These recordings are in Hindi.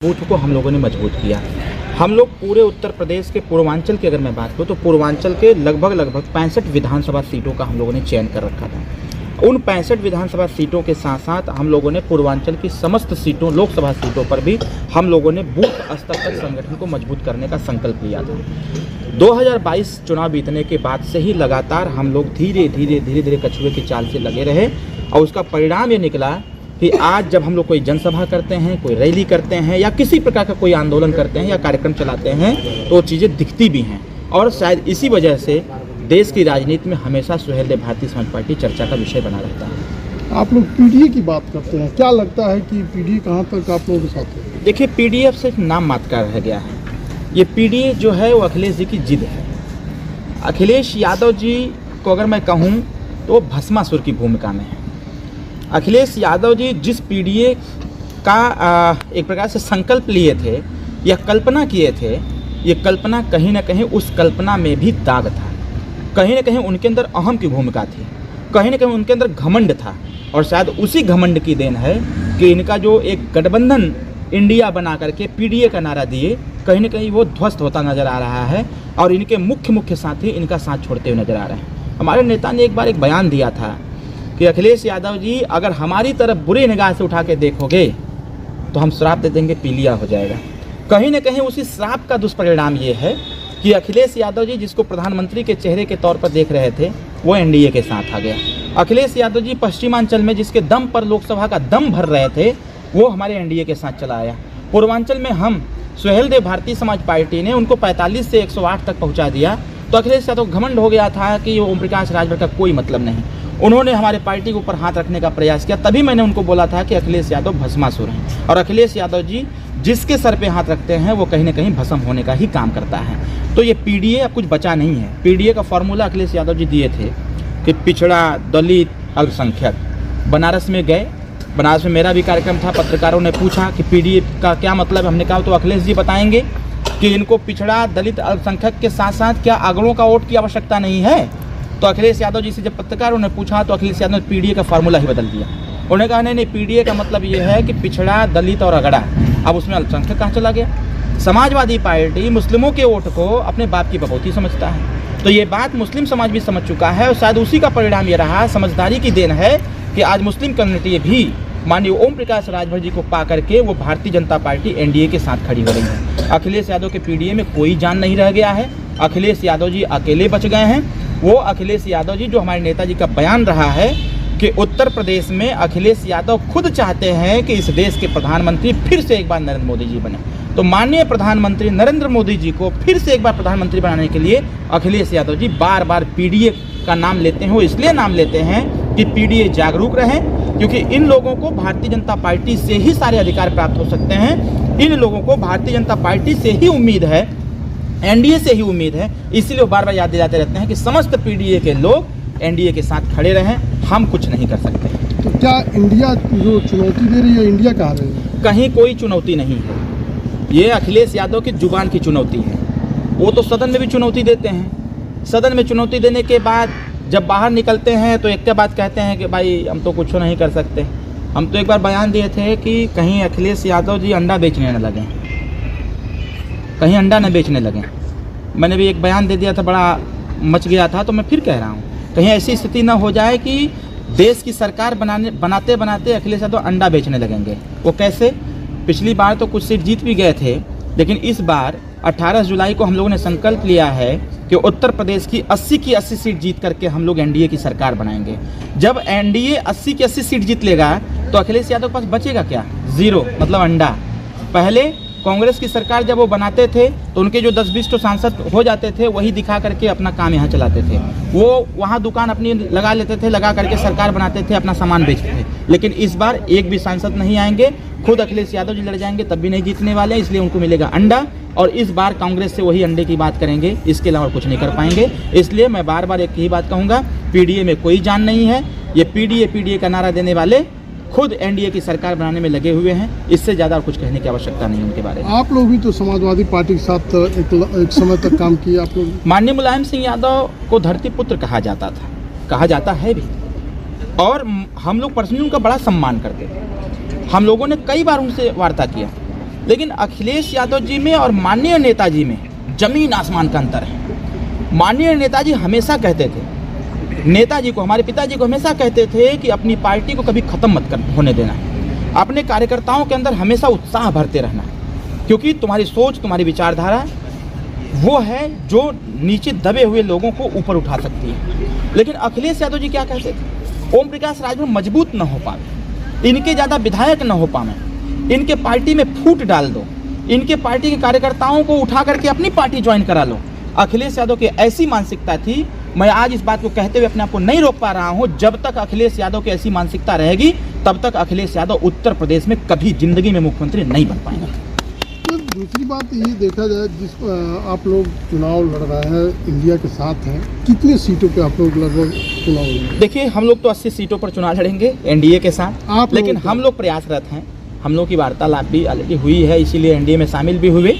बूथ को हम लोगों ने मजबूत किया। हम लोग पूरे उत्तर प्रदेश के पूर्वांचल की अगर मैं बात करूँ तो पूर्वांचल के लगभग 65 विधानसभा सीटों का हम लोगों ने चयन कर रखा था। उन 65 विधानसभा सीटों के साथ साथ हम लोगों ने पूर्वांचल की समस्त सीटों लोकसभा सीटों पर भी हम लोगों ने बूथ स्तर तक संगठन को मजबूत करने का संकल्प लिया था। 2022 चुनाव बीतने के बाद से ही लगातार हम लोग धीरे धीरे कछुए की चाल से लगे रहे और उसका परिणाम ये निकला कि आज जब हम लोग कोई जनसभा करते हैं, कोई रैली करते हैं या किसी प्रकार का कोई आंदोलन करते हैं या कार्यक्रम चलाते हैं तो वो चीज़ें दिखती भी हैं। और शायद इसी वजह से देश की राजनीति में हमेशा सुहेलदेव भारतीय समाज पार्टी चर्चा का विषय बना रहता है। आप लोग पीडीए की बात करते हैं, क्या लगता है कि पीडीए कहाँ तक आप लोगों के साथ है? देखिए, पीडीएफ सिर्फ नाम मात्र का रह गया है। ये पीडीए जो है वो अखिलेश जी की जिद है। अखिलेश यादव जी को अगर मैं कहूँ तो भस्मासुर की भूमिका में है। अखिलेश यादव जी जिस पीडीए का एक प्रकार से संकल्प लिए थे या कल्पना किए थे, ये कल्पना कहीं ना कहीं उस कल्पना में भी दाग था। कहीं ना कहीं उनके अंदर अहम की भूमिका थी, कहीं ना कहीं उनके अंदर घमंड था और शायद उसी घमंड की देन है कि इनका जो एक गठबंधन इंडिया बना करके पीडीए का नारा दिए, कहीं ना कहीं वो ध्वस्त होता नज़र आ रहा है और इनके मुख्य साथी इनका साथ छोड़ते हुए नज़र आ रहे हैं। हमारे नेता ने एक बार एक बयान दिया था कि अखिलेश यादव जी अगर हमारी तरफ बुरी निगाह से उठा के देखोगे तो हम श्राप दे देंगे, पीलिया हो जाएगा। कहीं ना कहीं उसी श्राप का दुष्परिणाम ये है कि अखिलेश यादव जी जिसको प्रधानमंत्री के चेहरे के तौर पर देख रहे थे वो एनडीए के साथ आ गया। अखिलेश यादव जी पश्चिमांचल में जिसके दम पर लोकसभा का दम भर रहे थे वो हमारे एनडीए के साथ चला आया। पूर्वांचल में हम सुहेलदेव भारतीय समाज पार्टी ने उनको 45 से 108 तक पहुंचा दिया तो अखिलेश यादव घमंड हो गया था कि ओम प्रकाश राजभर का कोई मतलब नहीं। उन्होंने हमारे पार्टी के ऊपर हाथ रखने का प्रयास किया, तभी मैंने उनको बोला था कि अखिलेश यादव भस्मासुर हैं और अखिलेश यादव जी जिसके सर पे हाथ रखते हैं वो कहीं ना कहीं भस्म होने का ही काम करता है। तो ये पीडीए अब कुछ बचा नहीं है। पीडीए का फॉर्मूला अखिलेश यादव जी दिए थे कि पिछड़ा, दलित, अल्पसंख्यक। बनारस में गए, बनारस में मेरा भी कार्यक्रम था। पत्रकारों ने पूछा कि पीडीए का क्या मतलब, हमने कहा तो अखिलेश जी बताएंगे कि इनको पिछड़ा, दलित, अल्पसंख्यक के साथ साथ क्या अगड़ों का वोट की आवश्यकता नहीं है। तो अखिलेश यादव जी से जब पत्रकारों ने पूछा तो अखिलेश यादव ने पीडीए का फार्मूला ही बदल दिया। उन्होंने कहा नहीं, पीडीए का मतलब ये है कि पिछड़ा, दलित और अगड़ा। अब उसमें अल्पसंख्यक कहाँ चला गया। समाजवादी पार्टी मुस्लिमों के वोट को अपने बाप की बपौती समझता है, तो ये बात मुस्लिम समाज भी समझ चुका है और शायद उसी का परिणाम ये रहा, समझदारी की देन है कि आज मुस्लिम कम्युनिटी भी माननीय ओम प्रकाश राजभर जी को पा करके वो भारतीय जनता पार्टी एनडीए के साथ खड़ी हो रही है। अखिलेश यादव के पीडीए में कोई जान नहीं रह गया है। अखिलेश यादव जी अकेले बच गए हैं। वो अखिलेश यादव जी जो हमारे नेताजी का बयान रहा है कि उत्तर प्रदेश में अखिलेश यादव खुद चाहते हैं कि इस देश के प्रधानमंत्री फिर से एक बार नरेंद्र मोदी जी बने। तो माननीय प्रधानमंत्री नरेंद्र मोदी जी को फिर से एक बार प्रधानमंत्री बनाने के लिए अखिलेश यादव जी बार बार पीडीए का नाम लेते हैं। वो इसलिए नाम लेते हैं कि पीडीए जागरूक रहे, क्योंकि इन लोगों को भारतीय जनता पार्टी से ही सारे अधिकार प्राप्त हो सकते हैं। इन लोगों को भारतीय जनता पार्टी से ही उम्मीद है, एनडीए से ही उम्मीद है। इसीलिए वो बार बार याद दिलाते रहते हैं कि समस्त पीडीए के लोग एनडीए के साथ खड़े रहें, हम कुछ नहीं कर सकते। तो क्या इंडिया जो चुनौती दे रही है, इंडिया कहाँ रही है? कहीं कोई चुनौती नहीं है। ये अखिलेश यादव की जुबान की चुनौती है। वो तो सदन में भी चुनौती देते हैं। सदन में चुनौती देने के बाद जब बाहर निकलते हैं तो एक बात कहते हैं कि भाई हम तो कुछ नहीं कर सकते। हम तो एक बार बयान दिए थे कि कहीं अखिलेश यादव जी अंडा बेचने न लगें, कहीं अंडा न बेचने लगें। मैंने भी एक बयान दे दिया था, बड़ा मच गया था, तो मैं फिर कह रहा हूँ कहीं ऐसी स्थिति न हो जाए कि देश की सरकार बनाते बनाते अखिलेश यादव अंडा बेचने लगेंगे। वो कैसे? पिछली बार तो कुछ सीट जीत भी गए थे, लेकिन इस बार 18 जुलाई को हम लोगों ने संकल्प लिया है कि उत्तर प्रदेश की 80 की 80 सीट जीत करके हम लोग एनडीए की सरकार बनाएंगे। जब एनडीए 80 की 80 सीट जीत लेगा तो अखिलेश यादव के पास बचेगा क्या? ज़ीरो, मतलब अंडा। पहले कांग्रेस की सरकार जब वो बनाते थे तो उनके जो 10-20 तो सांसद हो जाते थे, वही दिखा करके अपना काम यहाँ चलाते थे। वो वहाँ दुकान अपनी लगा लेते थे, लगा करके सरकार बनाते थे, अपना सामान बेचते थे। लेकिन इस बार एक भी सांसद नहीं आएंगे, खुद अखिलेश यादव जी लड़ जाएंगे, तब भी नहीं जीतने वाले, इसलिए उनको मिलेगा अंडा। और इस बार कांग्रेस से वही अंडे की बात करेंगे, इसके अलावा कुछ नहीं कर पाएंगे। इसलिए मैं बार बार एक ही बात कहूँगा, पीडीए में कोई जान नहीं है। ये पीडीए का नारा देने वाले खुद एनडीए की सरकार बनाने में लगे हुए हैं। इससे ज़्यादा और कुछ कहने की आवश्यकता नहीं उनके बारे में। आप लोग भी तो समाजवादी पार्टी के साथ एक समय तक काम किए आप लोग। माननीय मुलायम सिंह यादव को धरती पुत्र कहा जाता था, कहा जाता है भी, और हम लोग पर्सनली उनका बड़ा सम्मान करते थे। हम लोगों ने कई बार उनसे वार्ता किया, लेकिन अखिलेश यादव जी में और माननीय नेताजी में जमीन आसमान का अंतर है। माननीय नेताजी हमेशा कहते थे, नेताजी को, हमारे पिताजी को हमेशा कहते थे कि अपनी पार्टी को कभी ख़त्म मत होने देना, अपने कार्यकर्ताओं के अंदर हमेशा उत्साह भरते रहना, क्योंकि तुम्हारी सोच, तुम्हारी विचारधारा वो है जो नीचे दबे हुए लोगों को ऊपर उठा सकती है। लेकिन अखिलेश यादव जी क्या कहते थे, ओम प्रकाश राजभर मजबूत न हो पावे, इनके ज़्यादा विधायक न हो पावे, इनके पार्टी में फूट डाल दो, इनके पार्टी के कार्यकर्ताओं को उठा करके अपनी पार्टी ज्वाइन करा लो। अखिलेश यादव की ऐसी मानसिकता थी। मैं आज इस बात को कहते हुए अपने आप को नहीं रोक पा रहा हूं, जब तक अखिलेश यादव की ऐसी मानसिकता रहेगी तब तक अखिलेश यादव उत्तर प्रदेश में कभी जिंदगी में मुख्यमंत्री नहीं बन पाएंगे। तो दूसरी बात ये देखा जाए, जिस आप लोग चुनाव लड़ रहे हैं, इंडिया के साथ हैं, कितनी सीटों पे आप लोग लगभग चुनाव लड़ेंगे? देखिए, हम लोग तो 80 सीटों पर चुनाव लड़ेंगे एनडीए के साथ, लेकिन हम लोग प्रयासरत हैं। हम लोग की वार्तालाप भी ऑलरेडी हुई है, इसीलिए एनडीए में शामिल भी हुए।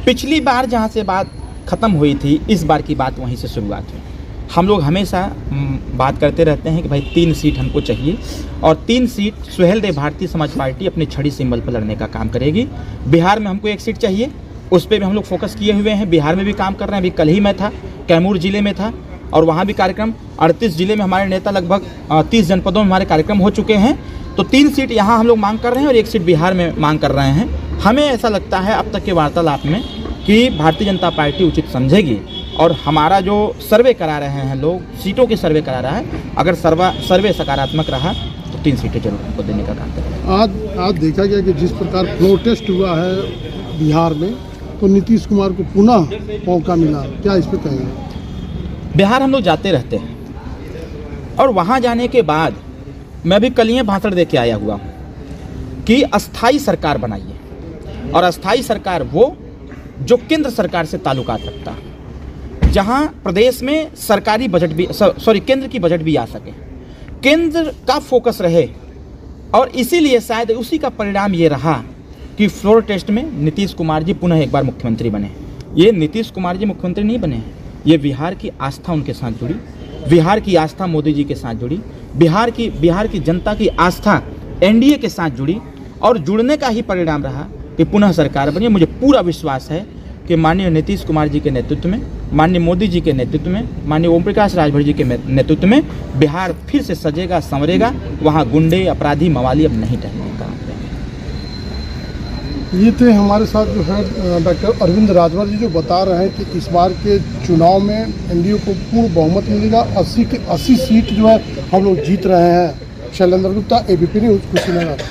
पिछली बार जहाँ से बात खत्म हुई थी, इस बार की बात वहीं से शुरुआत हुई। हम लोग हमेशा बात करते रहते हैं कि भाई 3 सीट हमको चाहिए, और 3 सीट सुहेल देव भारतीय समाज पार्टी अपने छड़ी सिंबल पर लड़ने का काम करेगी। बिहार में हमको 1 सीट चाहिए, उस पर भी हम लोग फोकस किए हुए हैं। बिहार में भी काम कर रहे हैं। अभी कल ही मैं था, कैमूर जिले में था, और वहाँ भी कार्यक्रम 38 जिले में हमारे नेता, लगभग 30 जनपदों में हमारे कार्यक्रम हो चुके हैं। तो 3 सीट यहाँ हम लोग मांग कर रहे हैं और 1 सीट बिहार में मांग कर रहे हैं। हमें ऐसा लगता है अब तक के वार्तालाप में कि भारतीय जनता पार्टी उचित समझेगी, और हमारा जो सर्वे करा रहे हैं लोग, सीटों के सर्वे करा रहा है, अगर सर्वे सकारात्मक रहा तो 3 सीटें जरूर हमको देने का काम करेंगे। आज देखा गया कि जिस प्रकार फ्लोर टेस्ट हुआ है बिहार में, तो नीतीश कुमार को पुनः मौका मिला, क्या इस पर कहेंगे? बिहार हम लोग जाते रहते हैं, और वहाँ जाने के बाद मैं भी कल ही भाषण दे के आया हुआ हूँ कि अस्थाई सरकार बनाइए, और अस्थाई सरकार वो जो केंद्र सरकार से ताल्लुकात रखता है, जहां प्रदेश में सरकारी बजट भी, केंद्र की बजट भी आ सके, केंद्र का फोकस रहे। और इसीलिए शायद उसी का परिणाम ये रहा कि फ्लोर टेस्ट में नीतीश कुमार जी पुनः एक बार मुख्यमंत्री बने। ये नीतीश कुमार जी मुख्यमंत्री नहीं बने हैं, ये बिहार की आस्था उनके साथ जुड़ी, बिहार की आस्था मोदी जी के साथ जुड़ी, बिहार की जनता की आस्था एनडीए के साथ जुड़ी, और जुड़ने का ही परिणाम रहा कि पुनः सरकार बनी। मुझे पूरा विश्वास है कि माननीय नीतीश कुमार जी के नेतृत्व में, माननीय मोदी जी के नेतृत्व में, माननीय ओम प्रकाश राजभर जी के नेतृत्व में बिहार फिर से सजेगा, संवरेगा। वहाँ गुंडे, अपराधी, मवाली अब नहीं टहलने का। ये थे हमारे साथ जो है डॉक्टर अरविंद राजभर जी, जो बता रहे हैं कि इस बार के चुनाव में एनडीए को पूर्ण बहुमत मिलेगा। 80 के 80 सीट जो है हम लोग जीत रहे हैं। Shailendra Gupta, ABP news, Kushinagar.